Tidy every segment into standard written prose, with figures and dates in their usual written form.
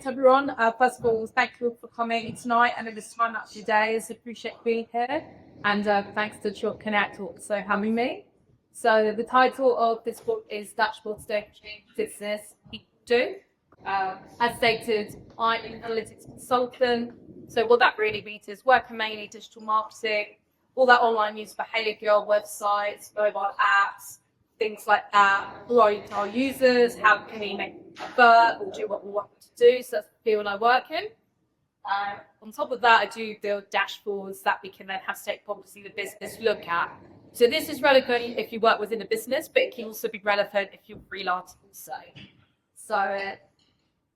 Thanks everyone. First of all, thank you for coming tonight and at this time out of your day. I appreciate being here. And thanks to Chalk Connect for also having me. So the title of this book is Dashboards Don't Change Business, People Do. As stated, I'm an analytics consultant. So what that really means is working mainly digital marketing, all that online user behavior, websites, mobile apps, things like that. Who are our users? How can we make them convert or do what we want them to do? So that's the field I work in. On top of that, I do build dashboards that we can then have stakeholders see the business look at. So this is relevant if you work within a business, but it can also be relevant if you're freelance also. So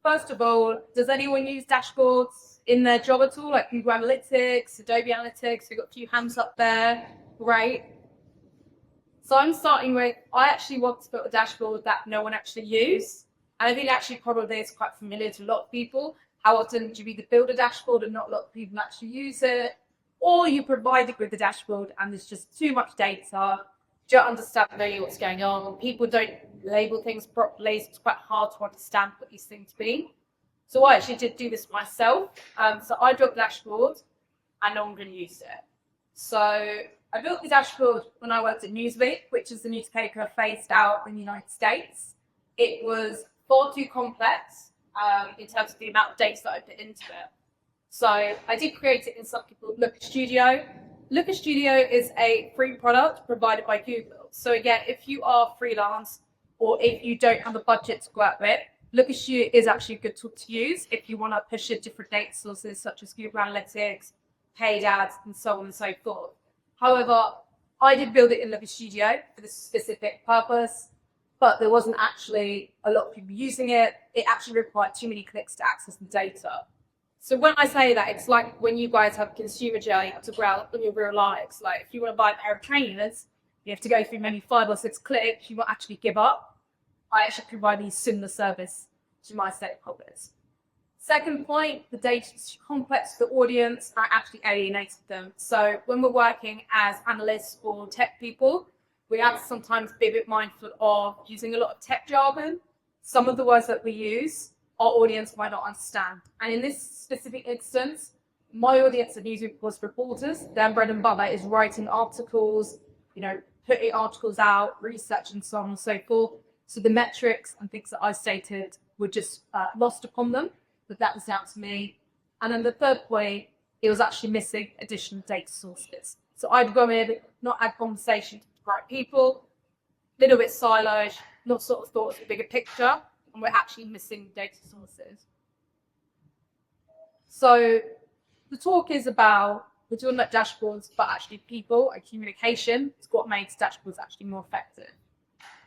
first of all, does anyone use dashboards in their job at all? Like Google Analytics, Adobe Analytics, we've got a few hands up there. Great. So I'm starting with, I actually want to build a dashboard that no one actually uses. And I think actually probably is quite familiar to a lot of people. How often do you either build a dashboard and not a lot of people actually use it? Or you provide it with the dashboard and there's just too much data. You don't understand really what's going on. People don't label things properly, so it's quite hard to understand what these things mean. So I actually did do this myself. So I built a dashboard and no one can use it. So I built the dashboard when I worked at Newsweek, which is the newspaper phased out in the United States. It was far too complex in terms of the amount of data that I put into it. So I did create it in something called Looker Studio. Looker Studio is a free product provided by Google. So again, if you are freelance or if you don't have a budget to work with, Looker Studio is actually a good tool to use if you want to push in different data sources such as Google Analytics, paid ads, and so on and so forth. However, I did build it in Looker Studio for this specific purpose, but there wasn't actually a lot of people using it. It actually required too many clicks to access the data. So when I say that, it's like when you guys have consumer journey to grow in your real lives. Like if you want to buy a pair of trainers, you have to go through maybe 5 or 6 clicks. You won't actually give up. I actually provide a similar service to my stakeholders. Second point, the data is complex to the audience. I actually alienated them. So when we're working as analysts or tech people, we have to sometimes be a bit mindful of using a lot of tech jargon. Some of the words that we use, our audience might not understand. And in this specific instance, my audience at Newsweek was reporters. Their bread and butter is writing articles, putting articles out, research, and so on and so forth. So the metrics and things that I stated were just lost upon them. But that was down to me. And then the third point, it was actually missing additional data sources. So I'd go in, not add conversation to the right people, a little bit siloed, not sort of thought of the bigger picture, and we're actually missing data sources. So the talk is about, we're talking about dashboards, but actually people and communication is what makes dashboards actually more effective.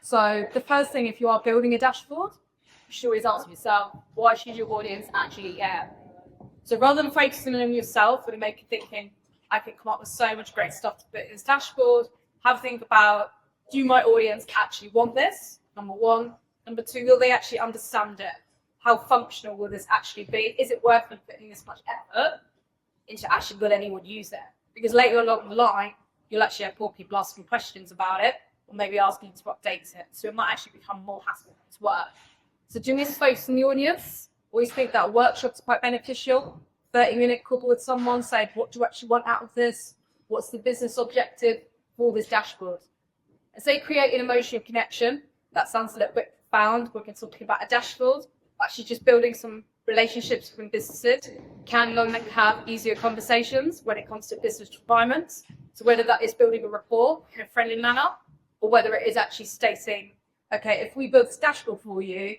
So the first thing, if you are building a dashboard, you should always ask yourself, why should your audience actually care? So rather than focusing on yourself and make you thinking, I can come up with so much great stuff to put in this dashboard, have a think about, do my audience actually want this? Number one. Number two, will they actually understand it? How functional will this actually be? Is it worth me putting this much effort into actually will anyone use it? Because later along the line, you'll actually have poor people asking questions about it, or maybe asking to update it. So it might actually become more hassle to work. So doing this focus on the audience, always think that a workshop is quite beneficial. 30-minute call with someone, say, what do you actually want out of this? What's the business objective for this dashboard? And say create an emotional connection. That sounds a little bit profound. We're talking about a dashboard. Actually just building some relationships between businesses can have easier conversations when it comes to business requirements. So whether that is building a rapport in a friendly manner, or whether it is actually stating, okay, if we build this dashboard for you,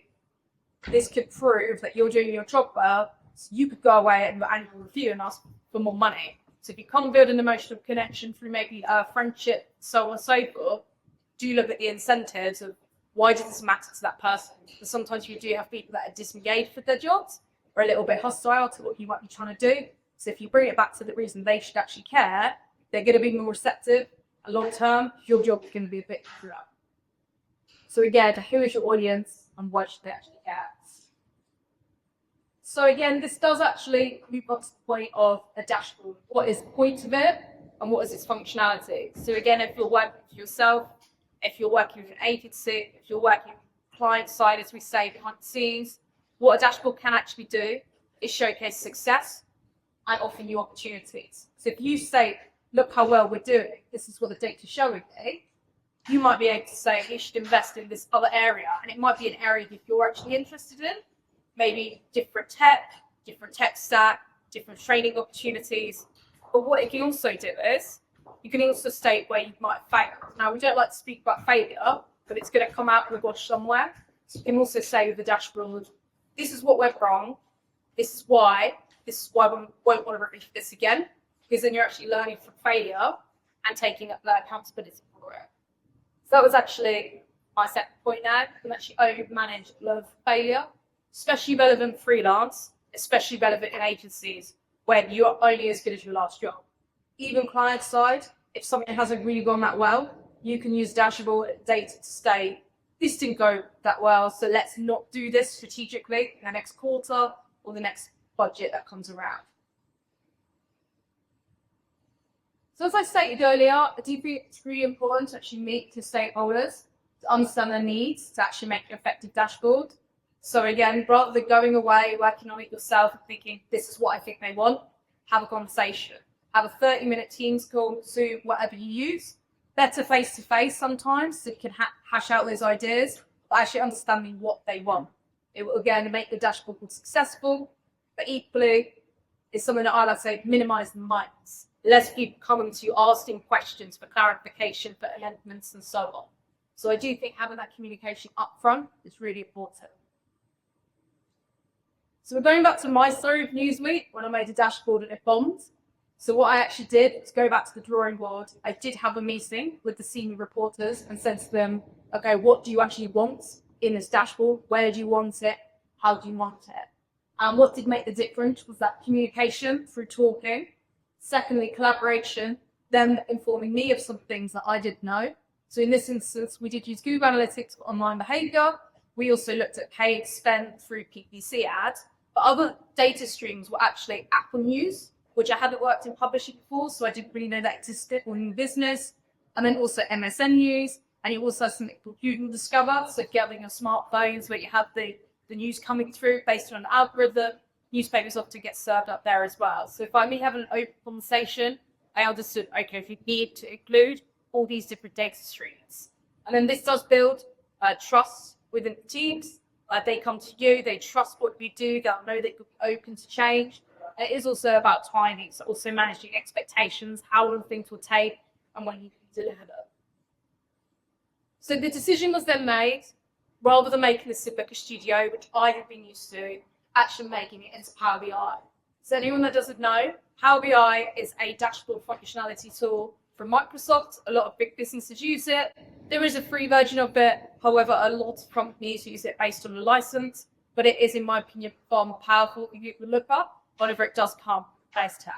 this could prove that you're doing your job well, so you could go away and annual review and ask for more money. So if you can't build an emotional connection through maybe a friendship, so on and so forth, do look at the incentives of why does this matter to that person? Because sometimes you do have people that are disengaged with their jobs or a little bit hostile to what you might be trying to do. So if you bring it back to the reason they should actually care, they're going to be more receptive. And long term, your job is going to be a bit through. So again, who is your audience and why should they actually care? So again, this does actually move on to the point of a dashboard. What is the point of it and what is its functionality? So again, if you're working for yourself, if you're working with an agency, if you're working client side, as we say, behind the scenes, what a dashboard can actually do is showcase success and offer new opportunities. So if you say, look how well we're doing, this is what the data is showing me, you might be able to say you should invest in this other area. And it might be an area that you're actually interested in, maybe different tech stack, different training opportunities. But what it can also do is, you can also state where you might fail. Now, we don't like to speak about failure, but it's going to come out in the wash somewhere. So you can also say with the dashboard, this is what went wrong, this is why we won't want to repeat this again, because then you're actually learning from failure and taking up that accountability for it. So that was actually my second point now. You can actually manage a lot of failure, especially relevant freelance, especially relevant in agencies when you are only as good as your last job. Even client side, if something hasn't really gone that well, you can use dashboard data to say, this didn't go that well, so let's not do this strategically in the next quarter or the next budget that comes around. So as I stated earlier, I do think it's really important to actually meet the stakeholders, to understand their needs, to actually make an effective dashboard. So again, rather than going away, working on it yourself and thinking, this is what I think they want, have a conversation. Have a 30-minute Teams call, Zoom, whatever you use. Better face-to-face sometimes, so you can hash out those ideas, but actually understanding what they want. It will, again, make the dashboard more successful, but equally, it's something that I like to say, minimize the minds. Less people coming to you asking questions for clarification, for amendments, and so on. So I do think having that communication up front is really important. So we're going back to my story of Newsweek, when I made a dashboard and it bombed. So what I actually did was go back to the drawing board. I did have a meeting with the senior reporters and said to them, okay, what do you actually want in this dashboard? Where do you want it? How do you want it? And what did make the difference was that communication through talking. Secondly, collaboration, them informing me of some things that I didn't know. So in this instance, we did use Google Analytics for online behavior. We also looked at paid spend through PPC ads, but other data streams were actually Apple News, which I hadn't worked in publishing before, so I didn't really know that existed or in business. And then also MSN News, and you also have something called Google Discover, so getting your smartphones where you have the news coming through based on an algorithm. Newspapers often get served up there as well. So if I'm having an open conversation, I understood, okay, if you need to include all these different data streams. And then this does build trust within the teams. They come to you, they trust what you do, they'll know that you're open to change. It is also about timing, so also managing expectations, how long things will take, and when you can deliver them. So the decision was then made, rather than making this in Booker Studio, which I have been used to, actually making it into Power BI. So anyone that doesn't know, Power BI is a dashboard functionality tool from Microsoft. A lot of big businesses use it. There is a free version of it. However, a lot of companies use it based on a license, but it is, in my opinion, far more powerful if you can look up whenever it does come price tag.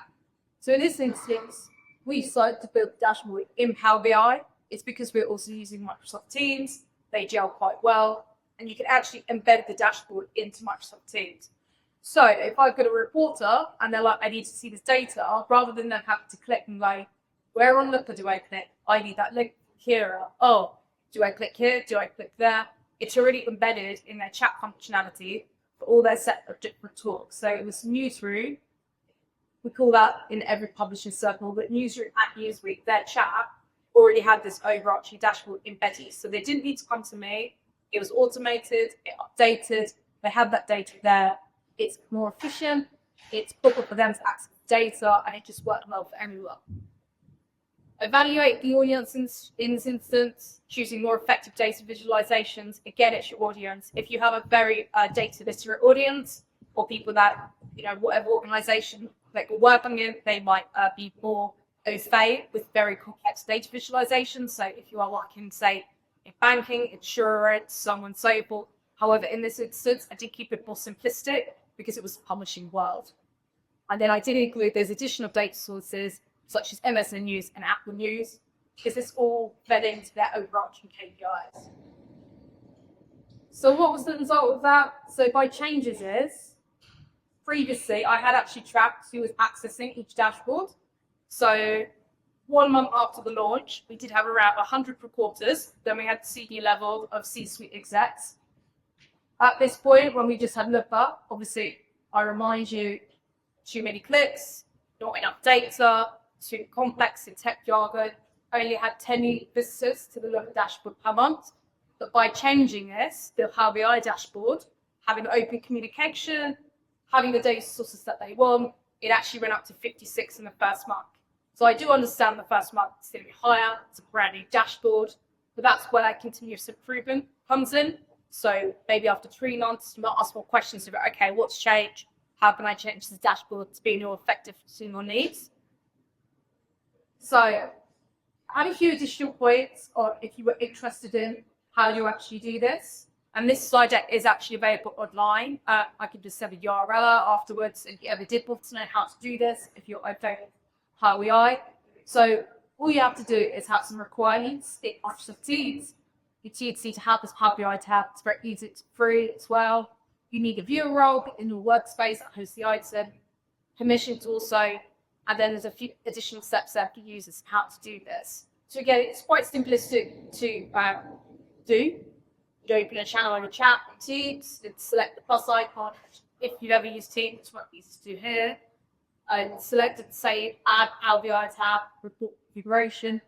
So in this instance, we decided to build the dashboard in Power BI. It's because we're also using Microsoft Teams. They gel quite well, and you can actually embed the dashboard into Microsoft Teams. So if I've got a reporter and they're like, I need to see this data, rather than them having to click and go, where on Looker do I click? I need that link here. Oh, do I click here? Do I click there? It's already embedded in their chat functionality for all their set of different talks. So it was Newsroom. We call that in every publishing circle, but Newsroom at Newsweek, their chat already had this overarching dashboard embedded. So they didn't need to come to me. It was automated, it updated, they had that data there. It's more efficient, it's proper for them to access data, and it just worked well for everyone. Evaluate the audience in this instance, choosing more effective data visualizations. Again, it's your audience. If you have a very data literate audience, or people that, whatever organization that you're working in, they might be more au fait with very complex data visualizations. So if you are working, say, in banking, insurance, so on and so forth. However, in this instance, I did keep it more simplistic because it was a publishing world. And then I did include those additional data sources, such as MSN News and Apple News, because this all fed into their overarching KPIs. So what was the result of that? So by changes is, previously I had actually tracked who was accessing each dashboard. So 1 month after the launch, we did have around 100 reporters. Then we had the senior level of C-suite execs. At this point, when we just had look up, obviously, I remind you, too many clicks, not enough data, too complex in tech jargon, only had 10 unique visitors to the Looker dashboard per month. But by changing this, the Power BI dashboard, having open communication, having the data sources that they want, it actually went up to 56 in the first month. So I do understand the first month is going to be higher, it's a brand new dashboard, but that's where continuous improvement comes in. So maybe after 3 months, you might ask more questions about, okay, what's changed? How can I change the dashboard to be more effective to your needs? So I had a few additional points on if you were interested in how you actually do this. And this slide deck is actually available online. I can just send a URL afterwards if you ever did want to know how to do this, if you're okay with Power BI. So all you have to do is have some requirements. It Microsoft Teams. Your Teams need to have this Power BI tab. It's very easy, it's free as well. You need a viewer role in your workspace that hosts the item, permissions also, and then there's a few additional steps there for users how to do this. So again, it's quite simplistic to do. You open a channel on your chat in Teams, and select the plus icon. If you've ever used Teams, it's what you used to do here. And select and save, add Power BI tab, report configuration,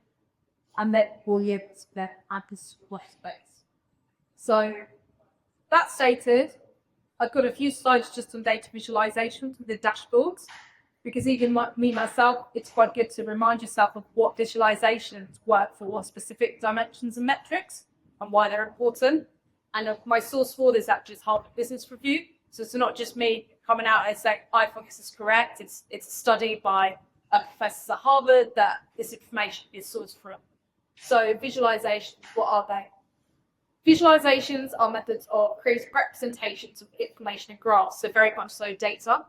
and then we'll be able to add this workspace. So that stated, I've got a few slides just on data visualizations with the dashboards, because even me myself, it's quite good to remind yourself of what visualizations work for what specific dimensions and metrics and why they're important. And my source for this actually is Harvard Business Review. So it's not just me coming out and saying, I think this is correct. It's a study by professors at Harvard that this information is sourced from. So visualizations, what are they? Visualizations are methods of creating representations of information in graphs, so very much so data.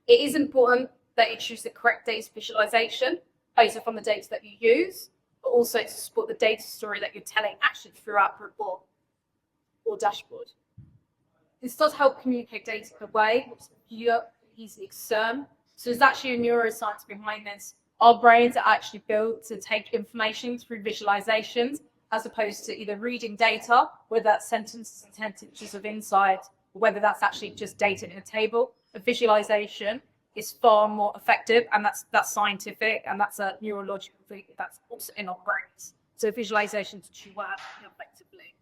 It is important that you choose the correct data visualization based on the data that you use, but also to support the data story that you're telling actually throughout the report or dashboard. This does help communicate data in a way which is easily discern. So there's actually a neuroscience behind this. Our brains are actually built to take information through visualizations as opposed to either reading data, whether that's sentences and sentences of insight, or whether that's actually just data in a table. A visualization is far more effective, and that's scientific, and that's a neurological thing that's also in our brains. So visualizations do work effectively.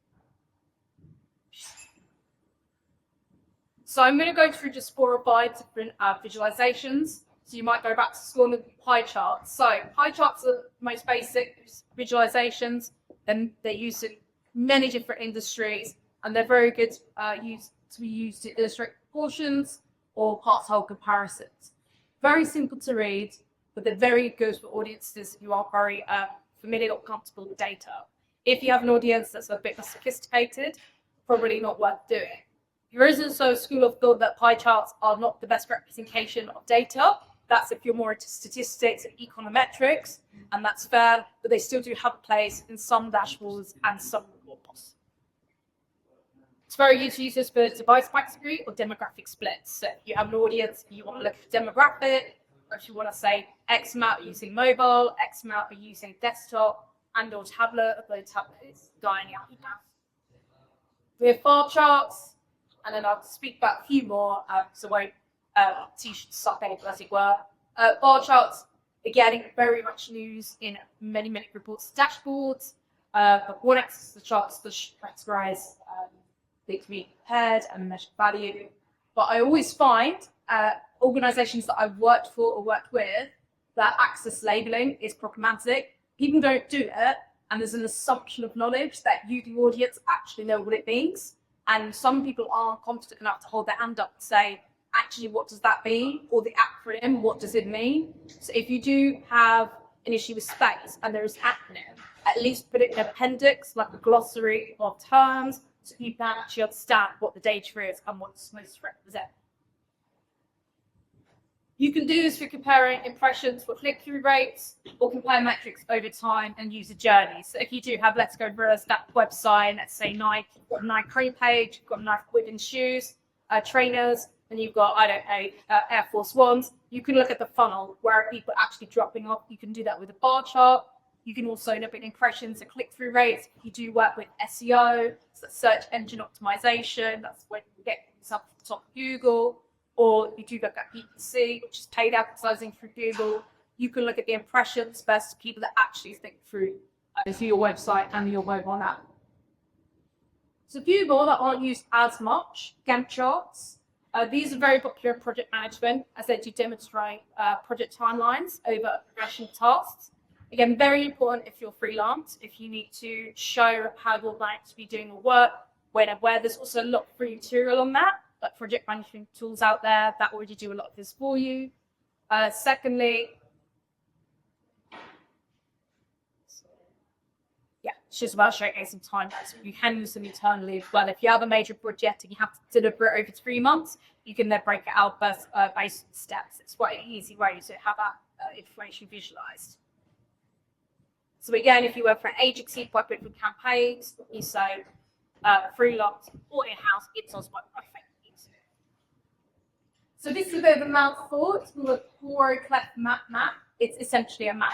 So I'm going to go through just 4 or 5 different visualizations. So you might go back to school and look at pie charts. So pie charts are the most basic visualizations, and they're used in many different industries, and they're very good to be used to illustrate proportions or part-whole comparisons. Very simple to read, but they're very good for audiences who are very familiar or comfortable with data. If you have an audience that's a bit more sophisticated, probably not worth doing. There is also a school of thought that pie charts are not the best representation of data. That's if you're more into statistics and econometrics, and that's fair, but they still do have a place in some dashboards and some reports. It's very good to use this for device category or demographic splits. So if you have an audience, you want to look at demographic, or if you want to say X amount are using mobile, X amount are using desktop and or tablet, although tablet is dying out now. We have bar charts, and then I'll speak about a few more, so I won't teach something as it were. Bar charts, again, very much used in many reports, dashboards. But one axis of the charts to categorize they can be compared and measure value. But I always find organizations that I've worked for or worked with that axis labeling is problematic. People don't do it, and there's an assumption of knowledge that you, the audience, actually know what it means. And some people aren't confident enough to hold their hand up and say, actually, what does that mean? Or the acronym, what does it mean? So if you do have an issue with space and there is an acronym, at least put it in an appendix, like a glossary of terms, so you can actually understand what the data is and what it's supposed to represent. You can do this for comparing impressions for click-through rates or compare metrics over time and user journeys. So if you do have Let's Go Gorillas, that website, let's say Nike, you've got a Nike homepage, you've got Nike women's shoes, trainers, and you've got, I don't know, Air Force Ones, you can look at the funnel where people are actually dropping off. You can do that with a bar chart. You can also look at impressions and click-through rates. You do work with SEO, so search engine optimization. That's when you get yourself to the top of Google. Or you do look at PPC, which is paid advertising through Google. You can look at the impressions versus people that actually think through your website and your mobile app. So a few more that aren't used as much, Gantt charts. These are very popular in project management as they do demonstrate project timelines over progression tasks. Again, very important if you're freelance, if you need to show how you're going to be doing your work, when and where. There's also a lot of free material on that, like project management tools out there that already do a lot of this for you. Secondly, it's just about showing some timelines. You can use them internally as well. If you have a major project and you have to deliver it over 3 months, you can then break it out based on steps. It's quite an easy way to have that information visualized. So again, if you work for an agency, quite good for campaigns, you say freelance or in-house, it's also quite effective. So this is a bit of a mouthful. It's called a Chloroclep map. It's essentially a map.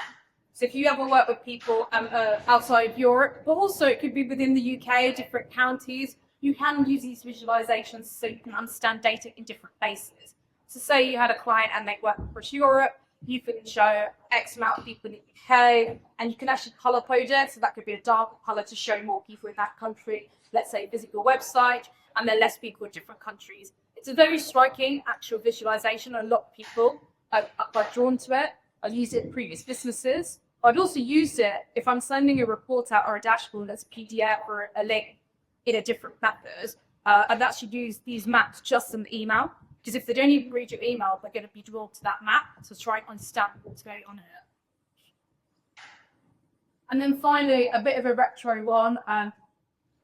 So if you ever work with people outside of Europe, but also it could be within the UK, different counties, you can use these visualizations so you can understand data in different places. So say you had a client and they work across Europe, you can show X amount of people in the UK, and you can actually color code it. So that could be a dark color to show more people in that country. Let's say visit your website, and then less people in different countries. It's a very striking actual visualization. A lot of people are drawn to it. I've used it in previous businesses. I've also used it if I'm sending a report out or a dashboard as a PDF or a link in a different method. I've actually used these maps just in the email, because if they don't even read your email, they're going to be drawn to that map to try and understand what's going on here. And then finally, a bit of a retro one.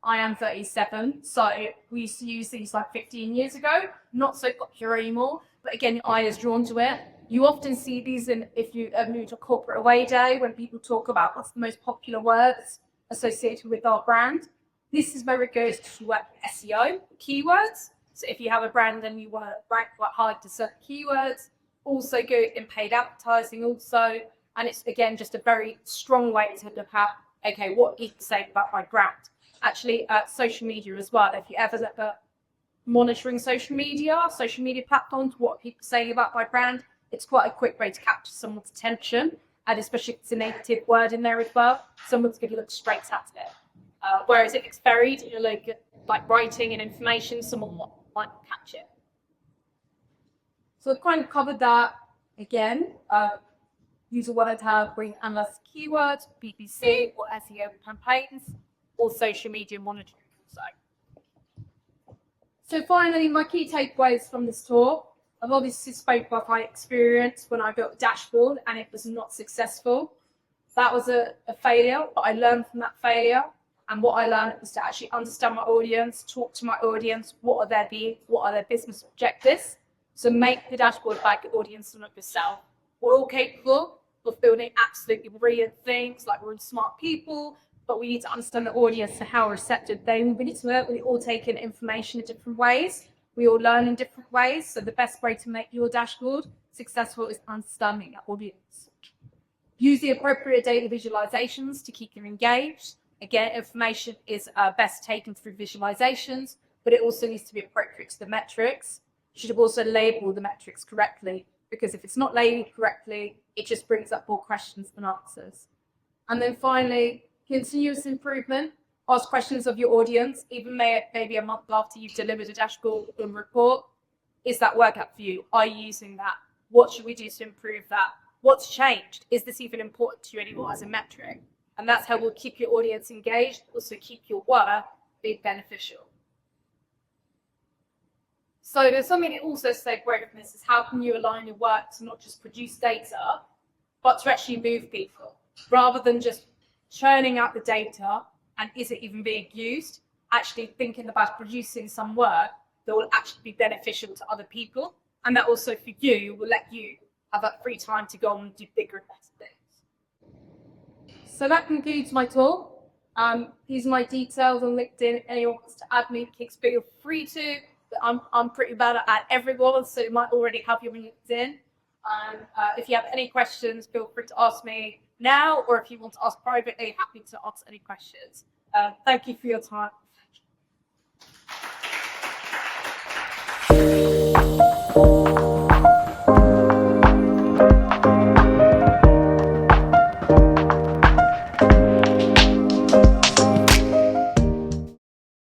I am 37, so we used to use these like 15 years ago. Not so popular anymore, but again, your eye is drawn to it. You often see these if you move to corporate away day, when people talk about what's the most popular words associated with our brand. This is where it goes to work with SEO, keywords. So if you have a brand and you want to rank quite high to certain keywords, also go in paid advertising also. And it's, again, just a very strong way to look at, okay, what you can say about my brand. Actually, social media as well. If you ever look at monitoring social media platforms, what people say about my brand, it's quite a quick way to capture someone's attention. And especially if it's a negative word in there as well, someone's going to look straight at it. Whereas if it's buried, you know, like writing and information, someone might catch it. So I've kind of covered that again. Use a word tab, bring analyze keywords, PPC or SEO campaigns, or social media monitoring. So finally, my key takeaways from this talk. I've obviously spoke about my experience when I built a dashboard and it was not successful. That was a failure, but I learned from that failure. And what I learned was to actually understand my audience, talk to my audience, what are their business objectives. So make the dashboard about your audience and not yourself. We're all capable of building absolutely brilliant things, like we're smart people, but we need to understand the audience and how receptive they will be to it. We all take in information in different ways. We all learn in different ways. So the best way to make your dashboard successful is understanding that audience. Use the appropriate data visualizations to keep them engaged. Again, information is best taken through visualizations, but it also needs to be appropriate to the metrics. You should also label the metrics correctly, because if it's not labeled correctly, it just brings up more questions than answers. And then finally, continuous improvement. Ask questions of your audience, even maybe a month after you've delivered a dashboard or report. Is that work out for you? Are you using that? What should we do to improve that? What's changed? Is this even important to you anymore as a metric? And that's how we'll keep your audience engaged, also keep your work being beneficial. So there's something that also stayed great from this is how can you align your work to not just produce data, but to actually move people, rather than just churning out the data and is it even being used, actually thinking about producing some work that will actually be beneficial to other people. And that also for you will let you have that free time to go on and do bigger and better things. So that concludes my talk. These are my details on LinkedIn. Anyone wants to add me, feel free to. I'm pretty bad at everyone, so you might already have your LinkedIn. If you have any questions, feel free to ask me. now, or if you want to ask privately, happy to answer any questions. Thank you for your time.